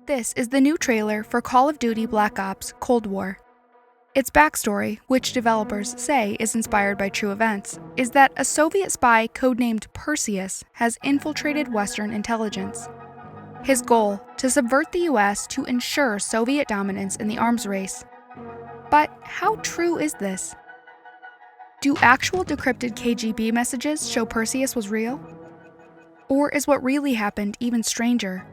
This is the new trailer for Call of Duty Black Ops Cold War. Its backstory, which developers say is inspired by true events, is that a Soviet spy codenamed Perseus has infiltrated Western intelligence. His goal, to subvert the US to ensure Soviet dominance in the arms race. But how true is this? Do actual decrypted KGB messages show Perseus was real? Or is what really happened even stranger?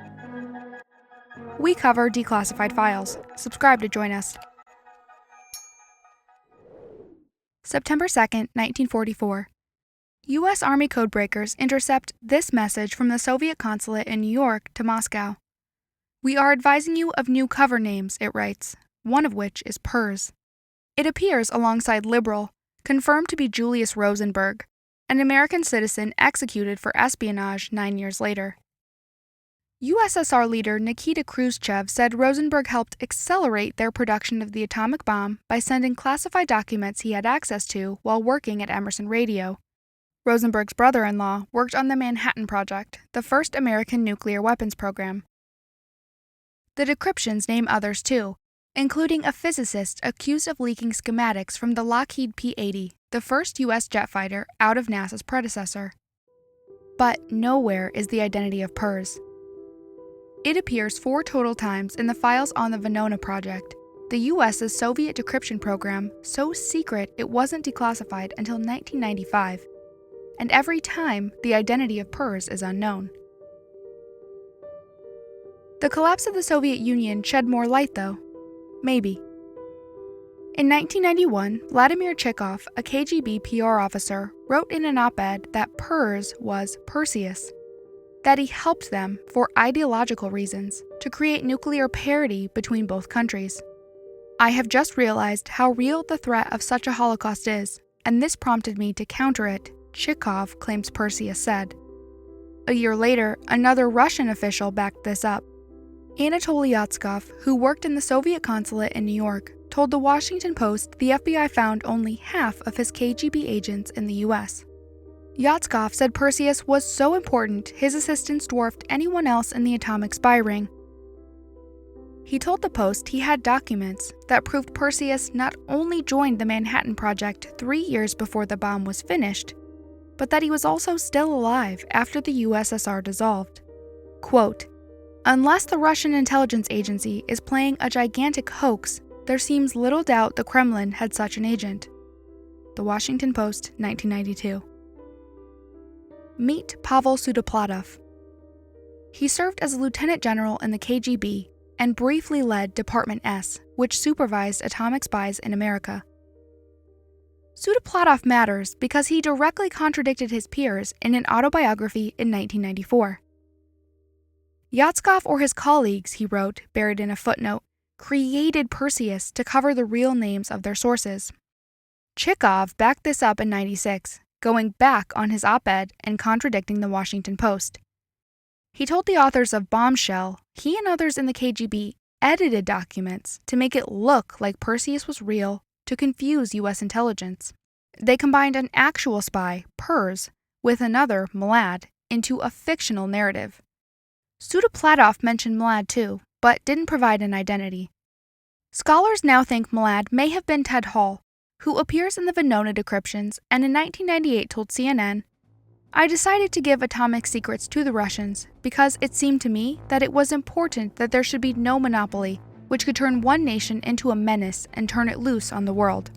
We cover declassified files. Subscribe to join us. September 2nd, 1944. U.S. Army codebreakers intercept this message from the Soviet consulate in New York to Moscow. "We are advising you of new cover names," it writes, one of which is PERS. It appears alongside Liberal, confirmed to be Julius Rosenberg, an American citizen executed for espionage 9 years later. USSR leader Nikita Khrushchev said Rosenberg helped accelerate their production of the atomic bomb by sending classified documents he had access to while working at Emerson Radio. Rosenberg's brother-in-law worked on the Manhattan Project, the first American nuclear weapons program. The decryptions name others too, including a physicist accused of leaking schematics from the Lockheed P-80, the first U.S. jet fighter out of NASA's predecessor. But nowhere is the identity of PERS. It appears 4 total times in the files on the Venona Project, the U.S.'s Soviet decryption program so secret it wasn't declassified until 1995, and every time the identity of PERS is unknown. The collapse of the Soviet Union shed more light, though. Maybe. In 1991, Vladimir Chikov, a KGB PR officer, wrote in an op-ed that PERS was Perseus, that he helped them, for ideological reasons, to create nuclear parity between both countries. "I have just realized how real the threat of such a Holocaust is, and this prompted me to counter it," Chikov claims Perseus said. A year later, another Russian official backed this up. Anatoly Yatskov, who worked in the Soviet consulate in New York, told the Washington Post the FBI found only half of his KGB agents in the US. Yatskov said Perseus was so important his assistance dwarfed anyone else in the atomic spy ring. He told the Post he had documents that proved Perseus not only joined the Manhattan Project 3 years before the bomb was finished, but that he was also still alive after the USSR dissolved. Quote, "Unless the Russian intelligence agency is playing a gigantic hoax, there seems little doubt the Kremlin had such an agent." The Washington Post, 1992. Meet Pavel Sudoplatov. He served as a lieutenant general in the KGB and briefly led Department S, which supervised atomic spies in America. Sudoplatov matters because he directly contradicted his peers in an autobiography in 1994. Yatskov or his colleagues, he wrote, buried in a footnote, created Perseus to cover the real names of their sources. Chikov backed this up in '96, going back on his op-ed and contradicting the Washington Post. He told the authors of Bombshell he and others in the KGB edited documents to make it look like Perseus was real to confuse U.S. intelligence. They combined an actual spy, PERS, with another, Mlad, into a fictional narrative. Sudoplatov mentioned Mlad too, but didn't provide an identity. Scholars now think Mlad may have been Ted Hall, who appears in the Venona decryptions and in 1998 told CNN, "I decided to give atomic secrets to the Russians because it seemed to me that it was important that there should be no monopoly which could turn one nation into a menace and turn it loose on the world."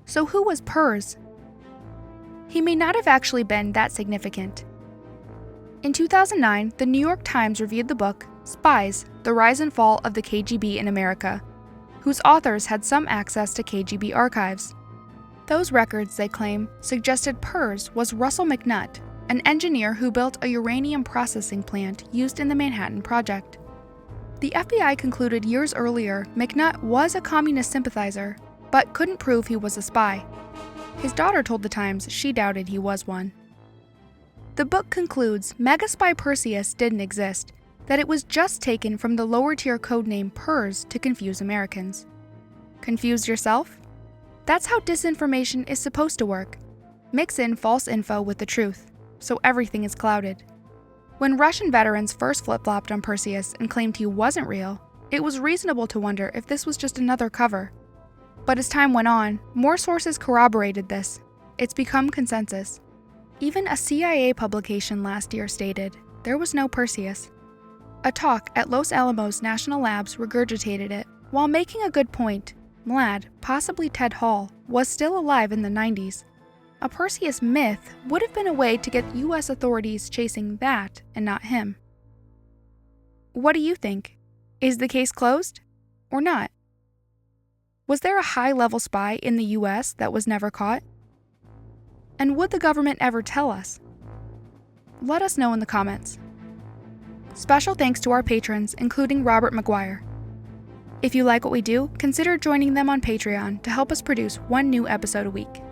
So who was PERS? He may not have actually been that significant. In 2009, the New York Times reviewed the book Spies: The Rise and Fall of the KGB in America, whose authors had some access to KGB archives. Those records, they claim, suggested PERS was Russell McNutt, an engineer who built a uranium processing plant used in the Manhattan Project. The FBI concluded years earlier McNutt was a communist sympathizer, but couldn't prove he was a spy. His daughter told the Times she doubted he was one. The book concludes Megaspy Perseus didn't exist, that it was just taken from the lower-tier codename PERS to confuse Americans. Confused yourself? That's how disinformation is supposed to work. Mix in false info with the truth, so everything is clouded. When Russian veterans first flip-flopped on Perseus and claimed he wasn't real, it was reasonable to wonder if this was just another cover. But as time went on, more sources corroborated this. It's become consensus. Even a CIA publication last year stated there was no Perseus. A talk at Los Alamos National Labs regurgitated it. While making a good point, Mlad, possibly Ted Hall, was still alive in the 90s. A Perseus myth would have been a way to get US authorities chasing that and not him. What do you think? Is the case closed or not? Was there a high-level spy in the US that was never caught? And would the government ever tell us? Let us know in the comments. Special thanks to our patrons, including Robert McGuire. If you like what we do, consider joining them on Patreon to help us produce one new episode a week.